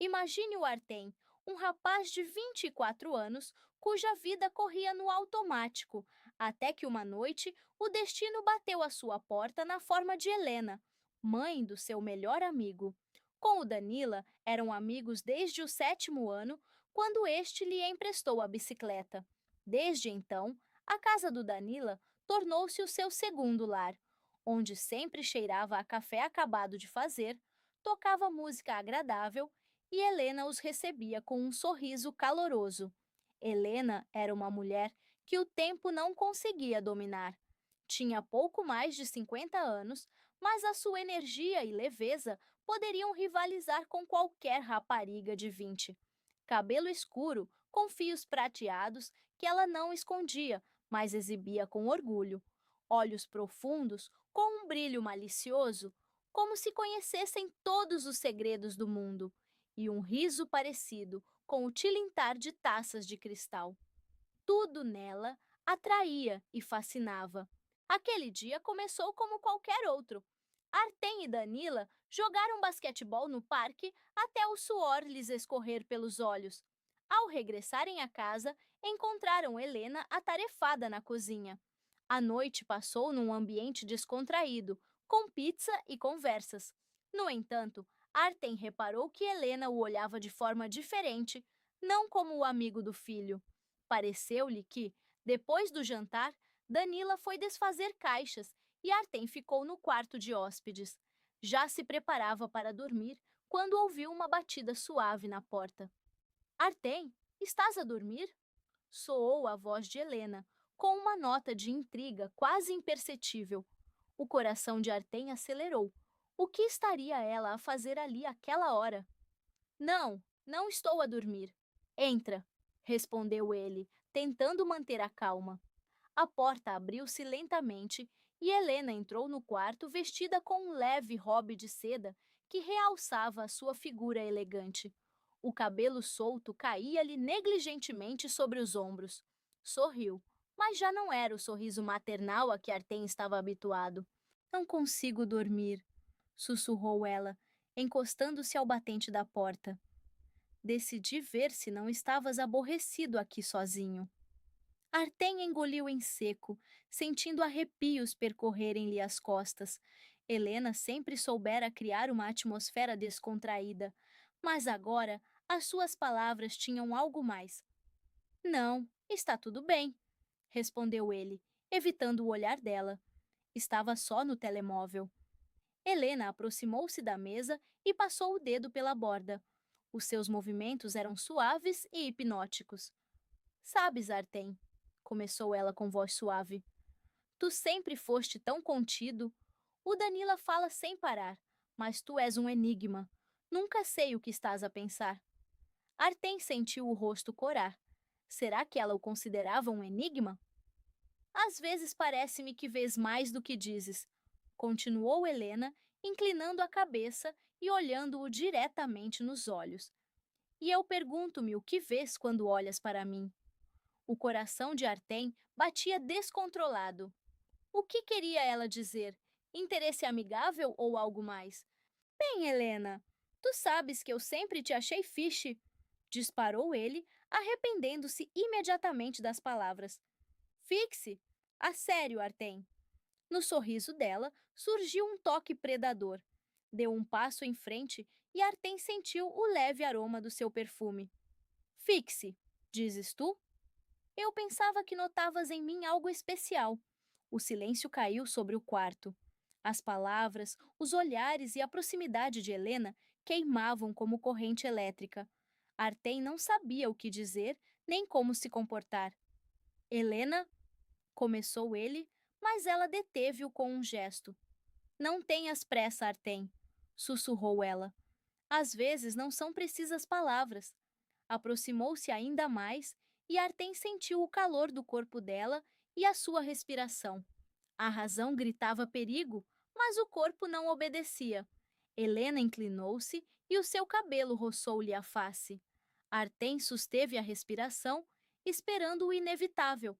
Imagine o Artem, um rapaz de 24 anos cuja vida corria no automático, até que uma noite o destino bateu à sua porta na forma de Helena, mãe do seu melhor amigo. Com o Danila, eram amigos desde o sétimo ano, quando este lhe emprestou a bicicleta. Desde então, a casa do Danila tornou-se o seu segundo lar, onde sempre cheirava a café acabado de fazer, tocava música agradável e Helena os recebia com um sorriso caloroso. Helena era uma mulher que o tempo não conseguia dominar. Tinha pouco mais de 50 anos, mas a sua energia e leveza poderiam rivalizar com qualquer rapariga de 20. Cabelo escuro, com fios prateados que ela não escondia, mas exibia com orgulho. Olhos profundos, com um brilho malicioso, como se conhecessem todos os segredos do mundo e um riso parecido com o tilintar de taças de cristal. Tudo nela atraía e fascinava. Aquele dia começou como qualquer outro. Artem e Danila jogaram basquetebol no parque até o suor lhes escorrer pelos olhos. Ao regressarem à casa, encontraram Helena atarefada na cozinha. A noite passou num ambiente descontraído, com pizza e conversas. No entanto, Artem reparou que Helena o olhava de forma diferente, não como o amigo do filho. Pareceu-lhe que, depois do jantar, Danila foi desfazer caixas e Artem ficou no quarto de hóspedes. Já se preparava para dormir quando ouviu uma batida suave na porta. Artem, estás a dormir? Soou a voz de Helena, com uma nota de intriga quase imperceptível. O coração de Artem acelerou. O que estaria ela a fazer ali àquela hora? Não, não estou a dormir. Entra, respondeu ele, tentando manter a calma. A porta abriu-se lentamente e Helena entrou no quarto vestida com um leve robe de seda que realçava a sua figura elegante. O cabelo solto caía-lhe negligentemente sobre os ombros. Sorriu, mas já não era o sorriso maternal a que Artem estava habituado. Não consigo dormir, sussurrou ela, encostando-se ao batente da porta. Decidi ver se não estavas aborrecido aqui sozinho. Artem engoliu em seco, sentindo arrepios percorrerem-lhe as costas. Helena sempre soubera criar uma atmosfera descontraída, mas agora as suas palavras tinham algo mais. Não, está tudo bem, respondeu ele, evitando o olhar dela. Estava só no telemóvel. Helena aproximou-se da mesa e passou o dedo pela borda. Os seus movimentos eram suaves e hipnóticos. Sabes, Artem, começou ela com voz suave, tu sempre foste tão contido. O Danila fala sem parar, mas tu és um enigma. Nunca sei o que estás a pensar. Artem sentiu o rosto corar. Será que ela o considerava um enigma? Às vezes parece-me que vês mais do que dizes, continuou Helena, inclinando a cabeça e olhando-o diretamente nos olhos. E eu pergunto-me o que vês quando olhas para mim. O coração de Artem batia descontrolado. O que queria ela dizer? Interesse amigável ou algo mais? Bem, Helena, tu sabes que eu sempre te achei fiche, disparou ele, arrependendo-se imediatamente das palavras. Fixe? A sério, Artem. No sorriso dela surgiu um toque predador. Deu um passo em frente e Artem sentiu o leve aroma do seu perfume. Fixe, dizes tu? Eu pensava que notavas em mim algo especial. O silêncio caiu sobre o quarto. As palavras, os olhares e a proximidade de Helena queimavam como corrente elétrica. Artem não sabia o que dizer nem como se comportar. Helena, começou ele, mas ela deteve-o com um gesto. Não tenhas pressa, Artem, sussurrou ela. Às vezes não são precisas palavras. Aproximou-se ainda mais e Artem sentiu o calor do corpo dela e a sua respiração. A razão gritava perigo, mas o corpo não obedecia. Helena inclinou-se e o seu cabelo roçou-lhe a face. Artem susteve a respiração, esperando o inevitável,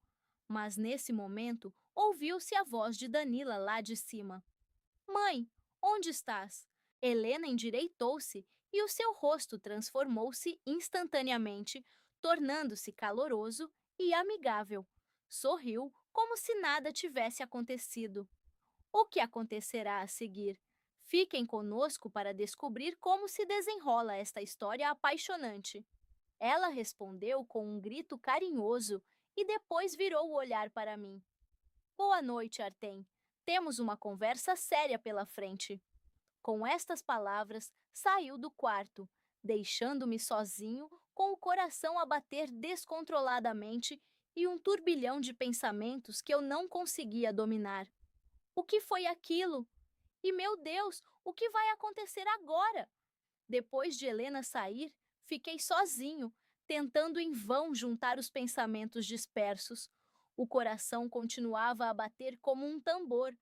mas nesse momento ouviu-se a voz de Danila lá de cima. Mãe, onde estás? Helena endireitou-se e o seu rosto transformou-se instantaneamente, tornando-se caloroso e amigável. Sorriu como se nada tivesse acontecido. O que acontecerá a seguir? Fiquem conosco para descobrir como se desenrola esta história apaixonante. Ela respondeu com um grito carinhoso e depois virou o olhar para mim. Boa noite, Artem. Temos uma conversa séria pela frente. Com estas palavras, saiu do quarto, deixando-me sozinho, com o coração a bater descontroladamente e um turbilhão de pensamentos que eu não conseguia dominar. O que foi aquilo? E meu Deus, o que vai acontecer agora? Depois de Helena sair, fiquei sozinho, tentando em vão juntar os pensamentos dispersos. O coração continuava a bater como um tambor,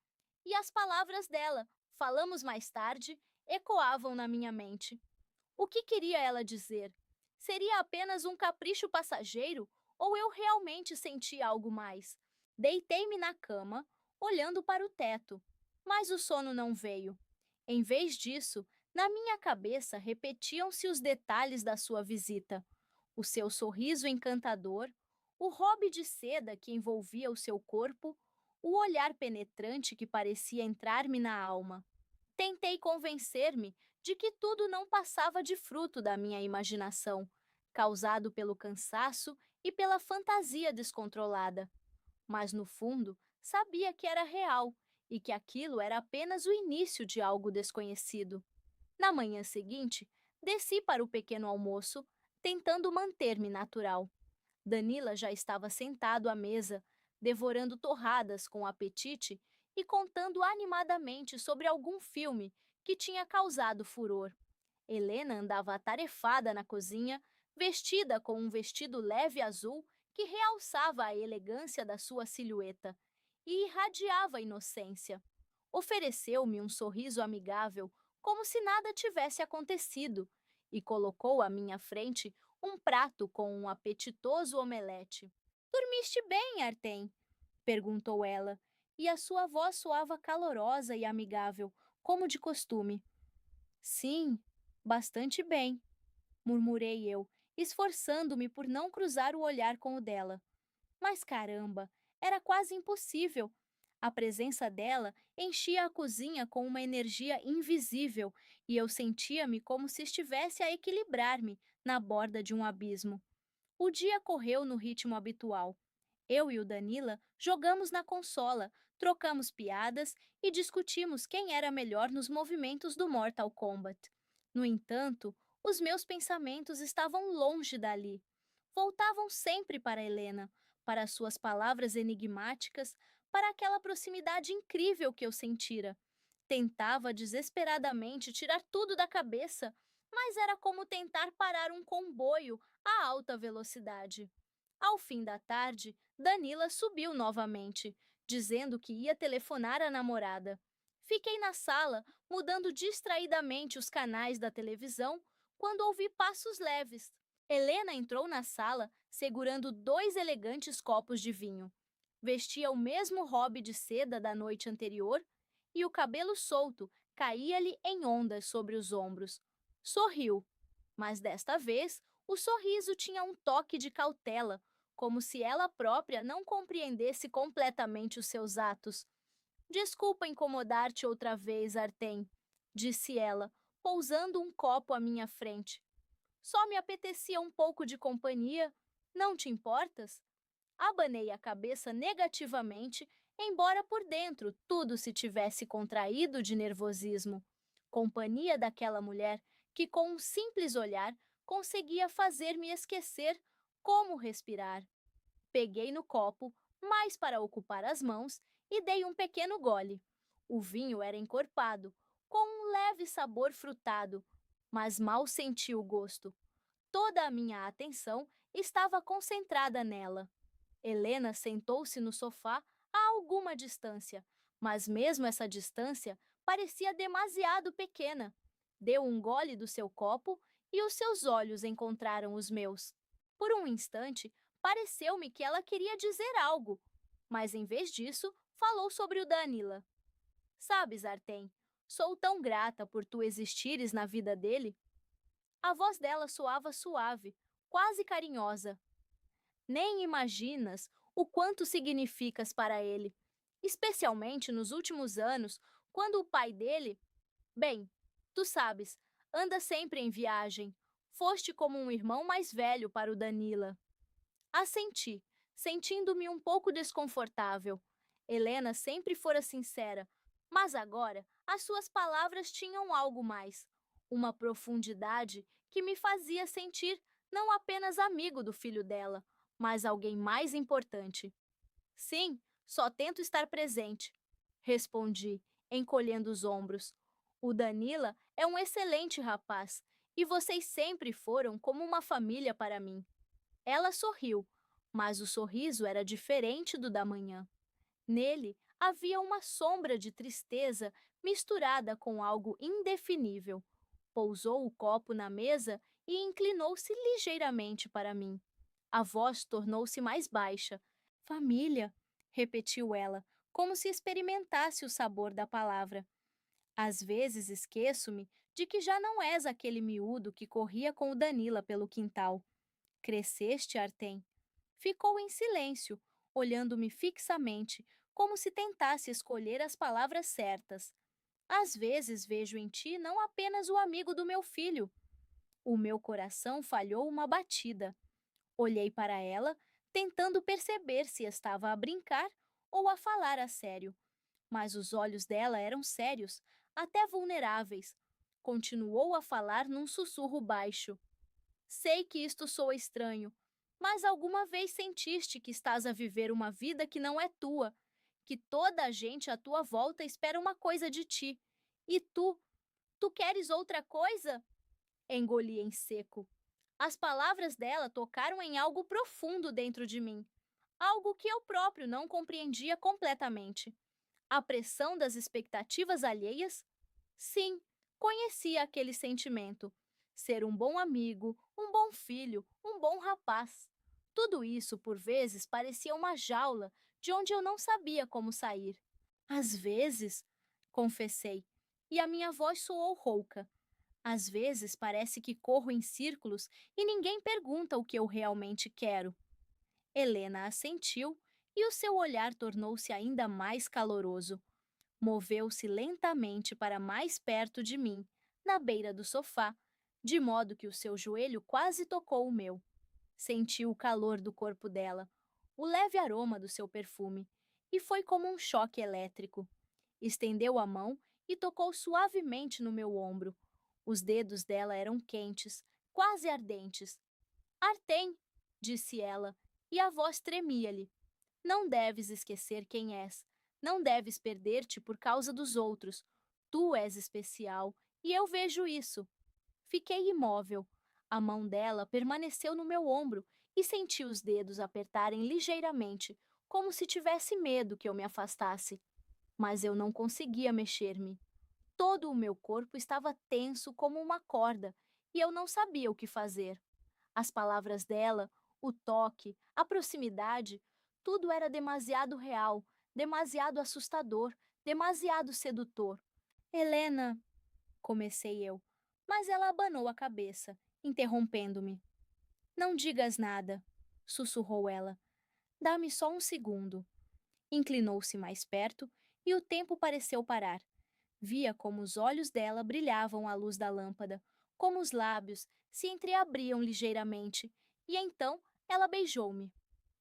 e as palavras dela, falamos mais tarde, ecoavam na minha mente. O que queria ela dizer? Seria apenas um capricho passageiro ou eu realmente sentia algo mais? Deitei-me na cama, olhando para o teto, mas o sono não veio. Em vez disso, na minha cabeça repetiam-se os detalhes da sua visita: o seu sorriso encantador, o hobby de seda que envolvia o seu corpo, o olhar penetrante que parecia entrar-me na alma. Tentei convencer-me de que tudo não passava de fruto da minha imaginação, causado pelo cansaço e pela fantasia descontrolada. Mas no fundo, sabia que era real e que aquilo era apenas o início de algo desconhecido. Na manhã seguinte, desci para o pequeno almoço, tentando manter-me natural. Danila já estava sentado à mesa, devorando torradas com apetite e contando animadamente sobre algum filme que tinha causado furor. Helena andava atarefada na cozinha, vestida com um vestido leve azul que realçava a elegância da sua silhueta e irradiava inocência. Ofereceu-me um sorriso amigável, como se nada tivesse acontecido, e colocou à minha frente um prato com um apetitoso omelete. Dormiste bem, Artem? Perguntou ela, e a sua voz soava calorosa e amigável, como de costume. Sim, bastante bem, murmurei eu, esforçando-me por não cruzar o olhar com o dela. Mas caramba, era quase impossível. A presença dela enchia a cozinha com uma energia invisível e eu sentia-me como se estivesse a equilibrar-me na borda de um abismo. O dia correu no ritmo habitual. Eu e o Danila jogamos na consola, trocamos piadas e discutimos quem era melhor nos movimentos do Mortal Kombat. No entanto, os meus pensamentos estavam longe dali. Voltavam sempre para Helena, para suas palavras enigmáticas, para aquela proximidade incrível que eu sentira. Tentava desesperadamente tirar tudo da cabeça, mas era como tentar parar um comboio a alta velocidade. Ao fim da tarde, Danila subiu novamente, dizendo que ia telefonar à namorada. Fiquei na sala, mudando distraidamente os canais da televisão, quando ouvi passos leves. Helena entrou na sala, segurando dois elegantes copos de vinho. Vestia o mesmo hobby de seda da noite anterior e o cabelo solto caía-lhe em ondas sobre os ombros. Sorriu, mas desta vez o sorriso tinha um toque de cautela, como se ela própria não compreendesse completamente os seus atos. Desculpa incomodar-te outra vez, Artem, disse ela, pousando um copo à minha frente. Só me apetecia um pouco de companhia. Não te importas? Abanei a cabeça negativamente, embora por dentro tudo se tivesse contraído de nervosismo. Companhia daquela mulher que, com um simples olhar, conseguia fazer-me esquecer como respirar. Peguei no copo, mais para ocupar as mãos, e dei um pequeno gole. O vinho era encorpado, com um leve sabor frutado, mas mal senti o gosto. Toda a minha atenção estava concentrada nela. Helena sentou-se no sofá a alguma distância, mas mesmo essa distância parecia demasiado pequena. Deu um gole do seu copo e os seus olhos encontraram os meus. Por um instante, pareceu-me que ela queria dizer algo, mas em vez disso, falou sobre o Danila. Sabes, Artem, sou tão grata por tu existires na vida dele. A voz dela soava suave, quase carinhosa. Nem imaginas o quanto significas para ele, especialmente nos últimos anos, quando o pai dele, bem, tu sabes, anda sempre em viagem. Foste como um irmão mais velho para o Danila. Assenti, sentindo-me um pouco desconfortável. Helena sempre fora sincera, mas agora as suas palavras tinham algo mais, uma profundidade que me fazia sentir não apenas amigo do filho dela, mas alguém mais importante. Sim, só tento estar presente, respondi, encolhendo os ombros. O Danila é um excelente rapaz e vocês sempre foram como uma família para mim. Ela sorriu, mas o sorriso era diferente do da manhã. Nele havia uma sombra de tristeza misturada com algo indefinível. Pousou o copo na mesa e inclinou-se ligeiramente para mim. A voz tornou-se mais baixa. Família, repetiu ela, como se experimentasse o sabor da palavra. Às vezes esqueço-me de que já não és aquele miúdo que corria com o Danila pelo quintal. Cresceste, Artem. Ficou em silêncio, olhando-me fixamente, como se tentasse escolher as palavras certas. Às vezes vejo em ti não apenas o amigo do meu filho. O meu coração falhou uma batida. Olhei para ela, tentando perceber se estava a brincar ou a falar a sério. Mas os olhos dela eram sérios, até vulneráveis. Continuou a falar num sussurro baixo. Sei que isto soa estranho, mas alguma vez sentiste que estás a viver uma vida que não é tua, que toda a gente à tua volta espera uma coisa de ti. E tu queres outra coisa? Engoli em seco. As palavras dela tocaram em algo profundo dentro de mim, algo que eu próprio não compreendia completamente. A pressão das expectativas alheias? Sim, conhecia aquele sentimento. Ser um bom amigo, um bom filho, um bom rapaz. Tudo isso, por vezes, parecia uma jaula de onde eu não sabia como sair. Às vezes, confessei, e a minha voz soou rouca. Às vezes parece que corro em círculos e ninguém pergunta o que eu realmente quero. Helena assentiu e o seu olhar tornou-se ainda mais caloroso. Moveu-se lentamente para mais perto de mim, na beira do sofá, de modo que o seu joelho quase tocou o meu. Senti o calor do corpo dela, o leve aroma do seu perfume, e foi como um choque elétrico. Estendeu a mão e tocou suavemente no meu ombro. Os dedos dela eram quentes, quase ardentes. Artem, disse ela, e a voz tremia-lhe. Não deves esquecer quem és. Não deves perder-te por causa dos outros. Tu és especial, e eu vejo isso. Fiquei imóvel. A mão dela permaneceu no meu ombro e senti os dedos apertarem ligeiramente, como se tivesse medo que eu me afastasse. Mas eu não conseguia mexer-me. Todo o meu corpo estava tenso como uma corda e eu não sabia o que fazer. As palavras dela, o toque, a proximidade, tudo era demasiado real, demasiado assustador, demasiado sedutor. Helena, comecei eu, mas ela abanou a cabeça, interrompendo-me. Não digas nada, sussurrou ela. Dá-me só um segundo. Inclinou-se mais perto e o tempo pareceu parar. Via como os olhos dela brilhavam à luz da lâmpada, como os lábios se entreabriam ligeiramente, e então ela beijou-me.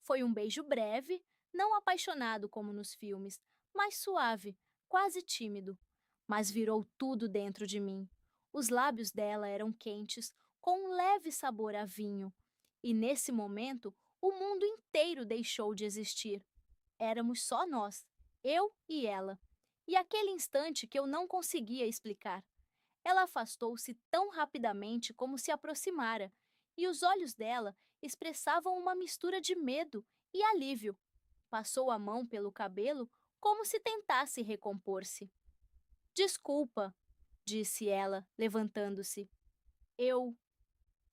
Foi um beijo breve, não apaixonado como nos filmes, mas suave, quase tímido. Mas virou tudo dentro de mim. Os lábios dela eram quentes, com um leve sabor a vinho. E nesse momento, o mundo inteiro deixou de existir. Éramos só nós, eu e ela. E aquele instante que eu não conseguia explicar. Ela afastou-se tão rapidamente como se aproximara, e os olhos dela expressavam uma mistura de medo e alívio. Passou a mão pelo cabelo como se tentasse recompor-se. Desculpa, disse ela, levantando-se. Eu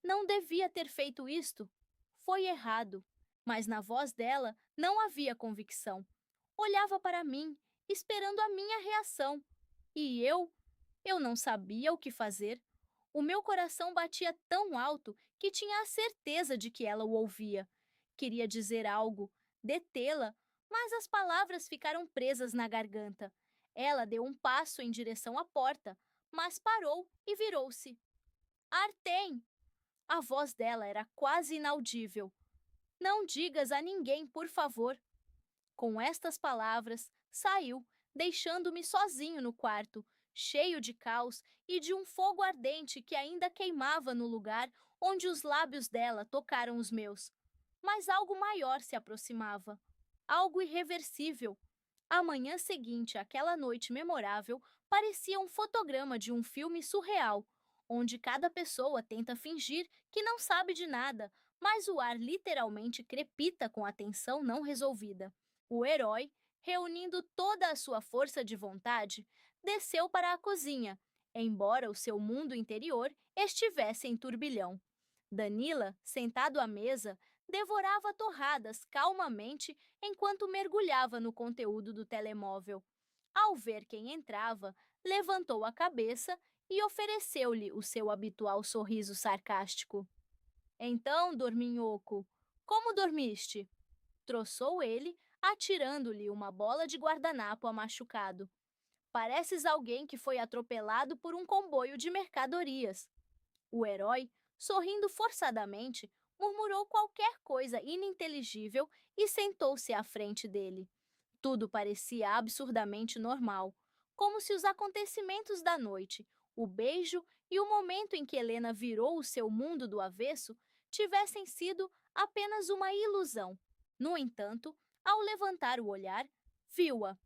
não devia ter feito isto. Foi errado. Mas na voz dela não havia convicção. Olhava para mim, esperando a minha reação. E eu não sabia o que fazer. O meu coração batia tão alto que tinha a certeza de que ela o ouvia. Queria dizer algo, detê-la, mas as palavras ficaram presas na garganta. Ela deu um passo em direção à porta, mas parou e virou-se. Artem! A voz dela era quase inaudível. Não digas a ninguém, por favor. Com estas palavras, saiu, deixando-me sozinho no quarto, cheio de caos e de um fogo ardente que ainda queimava no lugar onde os lábios dela tocaram os meus. Mas algo maior se aproximava, algo irreversível. A manhã seguinte, aquela noite memorável, parecia um fotograma de um filme surreal, onde cada pessoa tenta fingir que não sabe de nada, mas o ar literalmente crepita com a tensão não resolvida. O herói, reunindo toda a sua força de vontade, desceu para a cozinha, embora o seu mundo interior estivesse em turbilhão. Danila, sentado à mesa, devorava torradas calmamente enquanto mergulhava no conteúdo do telemóvel. Ao ver quem entrava, levantou a cabeça e ofereceu-lhe o seu habitual sorriso sarcástico. Então, dorminhoco, como dormiste? Troçou ele, atirando-lhe uma bola de guardanapo a machucado. Pareces alguém que foi atropelado por um comboio de mercadorias. O herói, sorrindo forçadamente, murmurou qualquer coisa ininteligível e sentou-se à frente dele. Tudo parecia absurdamente normal, como se os acontecimentos da noite, o beijo e o momento em que Helena virou o seu mundo do avesso tivessem sido apenas uma ilusão. No entanto, ao levantar o olhar, viu-a,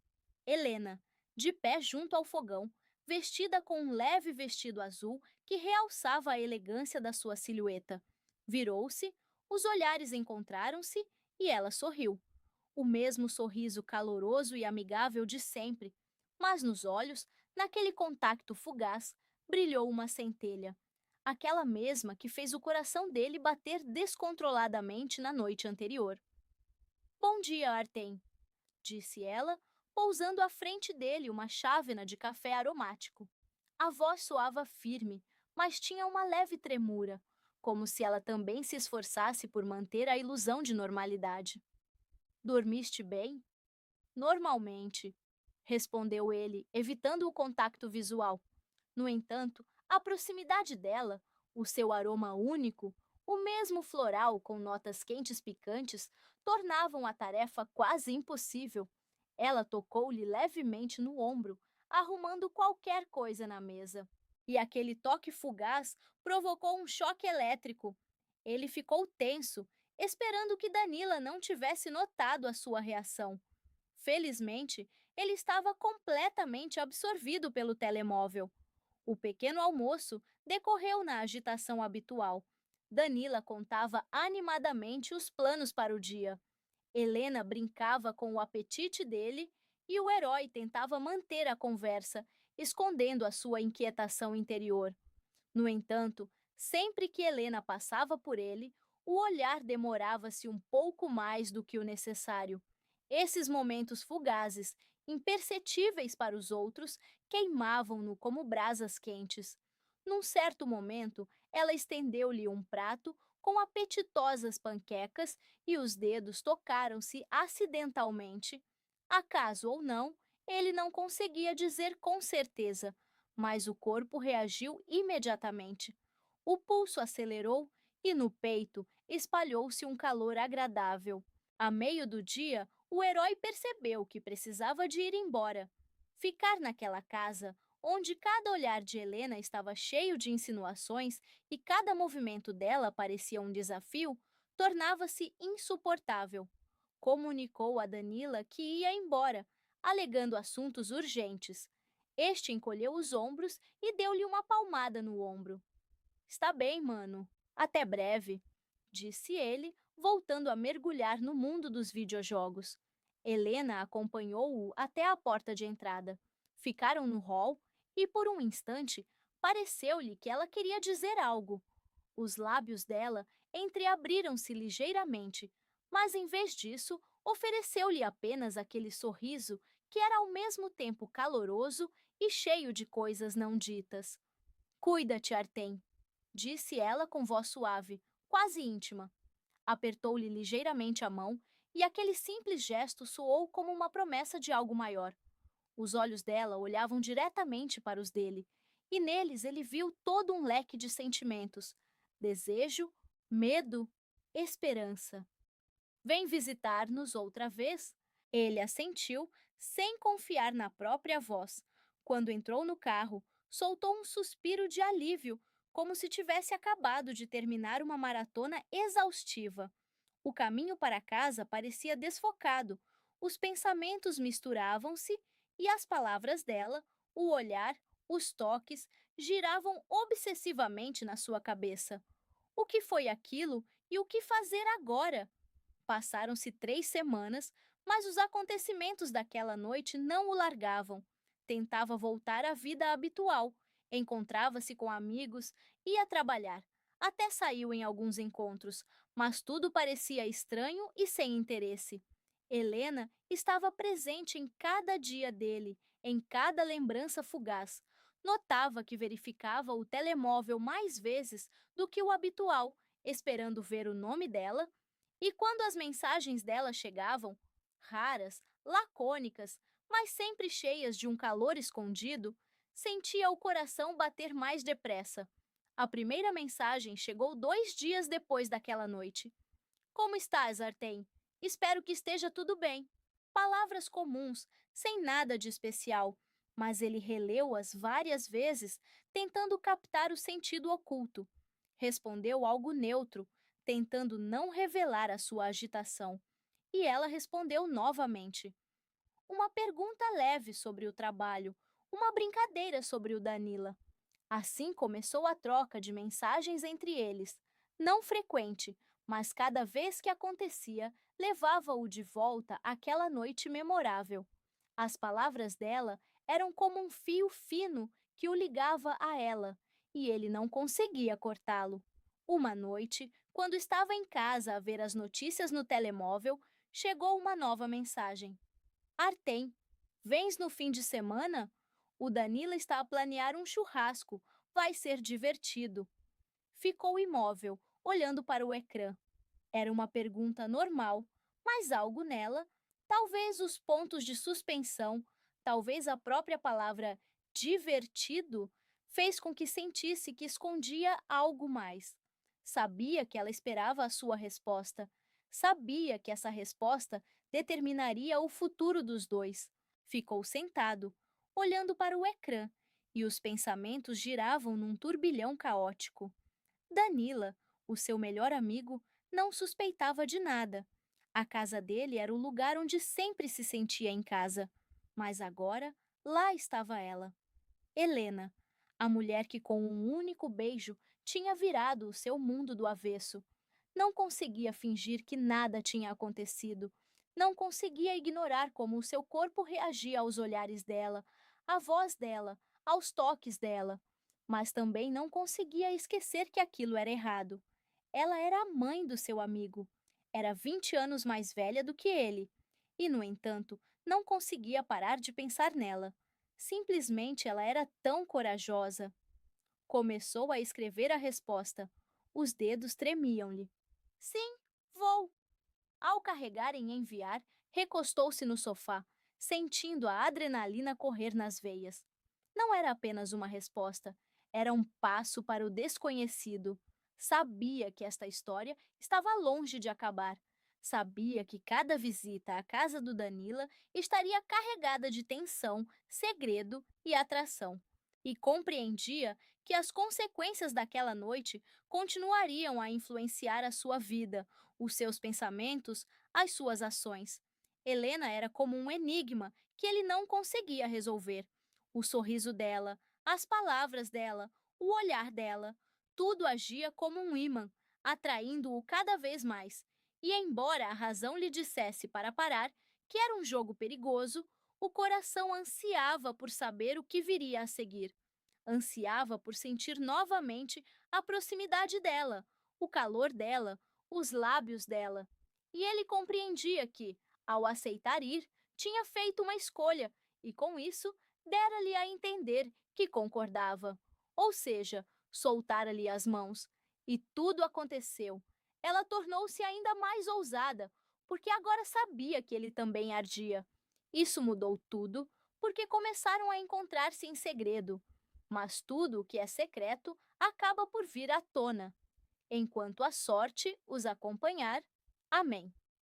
Helena, de pé junto ao fogão, vestida com um leve vestido azul que realçava a elegância da sua silhueta. Virou-se, os olhares encontraram-se e ela sorriu. O mesmo sorriso caloroso e amigável de sempre, mas nos olhos, naquele contacto fugaz, brilhou uma centelha. Aquela mesma que fez o coração dele bater descontroladamente na noite anterior. Bom dia, Artem, disse ela, pousando à frente dele uma chávena de café aromático. A voz soava firme, mas tinha uma leve tremura, como se ela também se esforçasse por manter a ilusão de normalidade. Dormiste bem? Normalmente, respondeu ele, evitando o contato visual. No entanto, a proximidade dela, o seu aroma único, o mesmo floral com notas quentes picantes, tornavam a tarefa quase impossível. Ela tocou-lhe levemente no ombro, arrumando qualquer coisa na mesa. E aquele toque fugaz provocou um choque elétrico. Ele ficou tenso, esperando que Danila não tivesse notado a sua reação. Felizmente, ele estava completamente absorvido pelo telemóvel. O pequeno almoço decorreu na agitação habitual. Danila contava animadamente os planos para o dia. Helena brincava com o apetite dele e o herói tentava manter a conversa, escondendo a sua inquietação interior. No entanto, sempre que Helena passava por ele, o olhar demorava-se um pouco mais do que o necessário. Esses momentos fugazes, imperceptíveis para os outros, queimavam-no como brasas quentes. Num certo momento, ela estendeu-lhe um prato com apetitosas panquecas e os dedos tocaram-se acidentalmente. Acaso ou não, ele não conseguia dizer com certeza, mas o corpo reagiu imediatamente. O pulso acelerou e no peito espalhou-se um calor agradável. A meio do dia, o herói percebeu que precisava de ir embora. Ficar naquela casa, onde cada olhar de Helena estava cheio de insinuações e cada movimento dela parecia um desafio, tornava-se insuportável. Comunicou a Danila que ia embora, alegando assuntos urgentes. Este encolheu os ombros e deu-lhe uma palmada no ombro. Está bem, mano. Até breve, disse ele, voltando a mergulhar no mundo dos videojogos. Helena acompanhou-o até a porta de entrada. Ficaram no hall e, por um instante, pareceu-lhe que ela queria dizer algo. Os lábios dela entreabriram-se ligeiramente, mas em vez disso, ofereceu-lhe apenas aquele sorriso que era ao mesmo tempo caloroso e cheio de coisas não ditas. Cuida-te, Artem, disse ela com voz suave, quase íntima. Apertou-lhe ligeiramente a mão e aquele simples gesto soou como uma promessa de algo maior. Os olhos dela olhavam diretamente para os dele, e neles ele viu todo um leque de sentimentos: desejo, medo, esperança. Vem visitar-nos outra vez? Ele assentiu, sem confiar na própria voz. Quando entrou no carro, soltou um suspiro de alívio, como se tivesse acabado de terminar uma maratona exaustiva. O caminho para casa parecia desfocado, os pensamentos misturavam-se e as palavras dela, o olhar, os toques, giravam obsessivamente na sua cabeça. O que foi aquilo e o que fazer agora? Passaram-se 3 semanas, mas os acontecimentos daquela noite não o largavam. Tentava voltar à vida habitual, encontrava-se com amigos, ia trabalhar. Até saiu em alguns encontros, mas tudo parecia estranho e sem interesse. Helena estava presente em cada dia dele, em cada lembrança fugaz. Notava que verificava o telemóvel mais vezes do que o habitual, esperando ver o nome dela, e quando as mensagens dela chegavam, raras, lacônicas, mas sempre cheias de um calor escondido, sentia o coração bater mais depressa. A primeira mensagem chegou 2 dias depois daquela noite. Como estás, Artem? Espero que esteja tudo bem. Palavras comuns, sem nada de especial, mas ele releu-as várias vezes, tentando captar o sentido oculto. Respondeu algo neutro, tentando não revelar a sua agitação. E ela respondeu novamente. Uma pergunta leve sobre o trabalho, uma brincadeira sobre o Danila. Assim começou a troca de mensagens entre eles, não frequente, mas cada vez que acontecia, levava-o de volta àquela noite memorável. As palavras dela eram como um fio fino que o ligava a ela, e ele não conseguia cortá-lo. Uma noite, quando estava em casa a ver as notícias no telemóvel, chegou uma nova mensagem. Artem, vens no fim de semana? O Danila está a planear um churrasco. Vai ser divertido. Ficou imóvel, olhando para o ecrã. Era uma pergunta normal, mas algo nela, talvez os pontos de suspensão, talvez a própria palavra divertido, fez com que sentisse que escondia algo mais. Sabia que ela esperava a sua resposta. Sabia que essa resposta determinaria o futuro dos dois. Ficou sentado, olhando para o ecrã, e os pensamentos giravam num turbilhão caótico. Danila, o seu melhor amigo, não suspeitava de nada. A casa dele era o lugar onde sempre se sentia em casa. Mas agora, lá estava ela. Helena, a mulher que com um único beijo tinha virado o seu mundo do avesso. Não conseguia fingir que nada tinha acontecido. Não conseguia ignorar como o seu corpo reagia aos olhares dela, à voz dela, aos toques dela. Mas também não conseguia esquecer que aquilo era errado. Ela era a mãe do seu amigo. Era 20 anos mais velha do que ele. E, no entanto, não conseguia parar de pensar nela. Simplesmente ela era tão corajosa. Começou a escrever a resposta. Os dedos tremiam-lhe. Sim, vou. Ao carregar em enviar, recostou-se no sofá, sentindo a adrenalina correr nas veias. Não era apenas uma resposta, era um passo para o desconhecido. Sabia que esta história estava longe de acabar. Sabia que cada visita à casa do Danila estaria carregada de tensão, segredo e atração. E compreendia que as consequências daquela noite continuariam a influenciar a sua vida, os seus pensamentos, as suas ações. Helena era como um enigma que ele não conseguia resolver. O sorriso dela, as palavras dela, o olhar dela, tudo agia como um ímã, atraindo-o cada vez mais. E embora a razão lhe dissesse para parar, que era um jogo perigoso, o coração ansiava por saber o que viria a seguir. Ansiava por sentir novamente a proximidade dela, o calor dela, os lábios dela. E ele compreendia que, ao aceitar ir, tinha feito uma escolha e, com isso, dera-lhe a entender que concordava. ou seja, soltar ali as mãos. E tudo aconteceu. Ela tornou-se ainda mais ousada, porque agora sabia que ele também ardia. Isso mudou tudo, porque começaram a encontrar-se em segredo. Mas tudo o que é secreto acaba por vir à tona, enquanto a sorte os acompanhar. Amém.